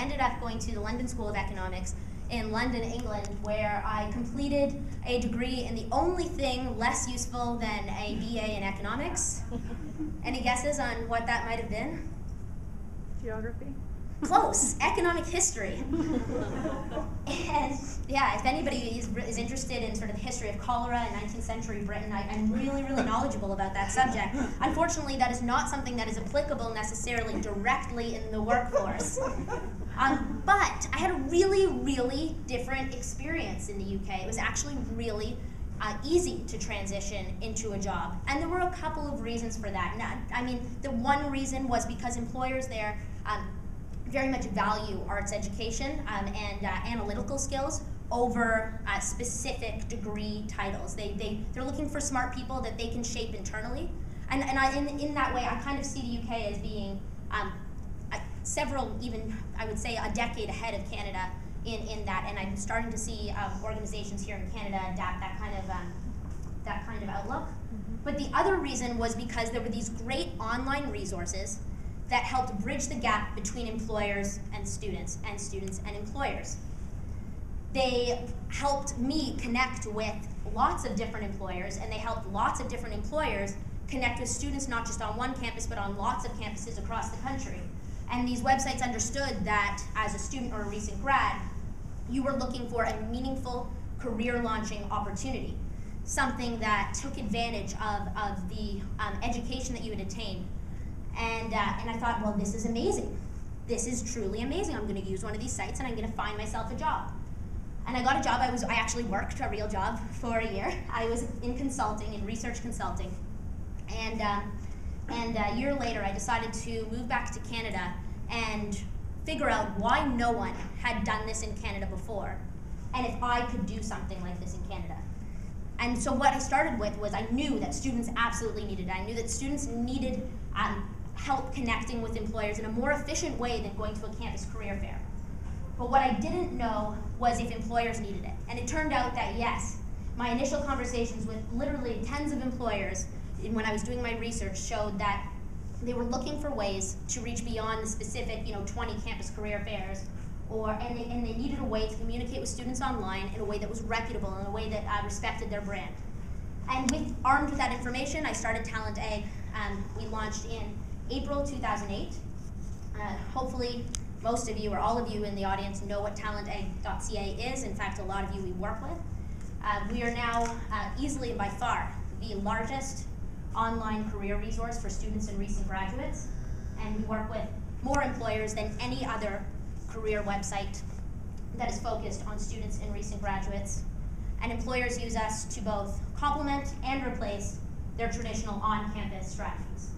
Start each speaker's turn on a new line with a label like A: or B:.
A: ended up going to the London School of Economics in London, England, where I completed a degree in the only thing less useful than a BA in economics. Any guesses on what that might have been?
B: Geography?
A: Close. Economic history. And yeah, if anybody is interested in sort of the history of cholera in 19th century Britain, I'm really, really knowledgeable about that subject. Unfortunately, that is not something that is applicable necessarily directly in the workforce. But I had a really, really different experience in the UK. It was actually really easy to transition into a job. And there were a couple of reasons for that. I mean, the one reason was because employers there very much value arts education and analytical skills over specific degree titles. They're looking for smart people that they can shape internally. And in that way, I kind of see the UK as being several, even I would say a decade ahead of Canada in that. And I'm starting to see organizations here in Canada adapt that kind of outlook. Mm-hmm. But the other reason was because there were these great online resources that helped bridge the gap between employers and students and employers. They helped me connect with lots of different employers, and they helped lots of different employers connect with students not just on one campus, but on lots of campuses across the country. And these websites understood that as a student or a recent grad, you were looking for a meaningful career launching opportunity, something that took advantage of the education that you had attained. And I thought, well, this is amazing. This is truly amazing. I'm going to use one of these sites and I'm going to find myself a job. And I got a job. I actually worked a real job for a year. I was in consulting, in research consulting. And a year later, I decided to move back to Canada and figure out why no one had done this in Canada before, and if I could do something like this in Canada. And so what I started with was I knew that students absolutely needed it. I knew that students needed help connecting with employers in a more efficient way than going to a campus career fair. But what I didn't know was if employers needed it. And it turned out that yes, my initial conversations with literally tens of employers when I was doing my research showed that they were looking for ways to reach beyond the specific 20 campus career fairs, and they needed a way to communicate with students online in a way that was reputable, in a way that respected their brand. And armed with that information, I started TalentEgg. We launched in April 2008. Hopefully, most of you or all of you in the audience know what TalentEgg.ca is. In fact, a lot of you we work with. We are now easily and by far the largest online career resource for students and recent graduates. And we work with more employers than any other career website that is focused on students and recent graduates. And employers use us to both complement and replace their traditional on-campus strategies.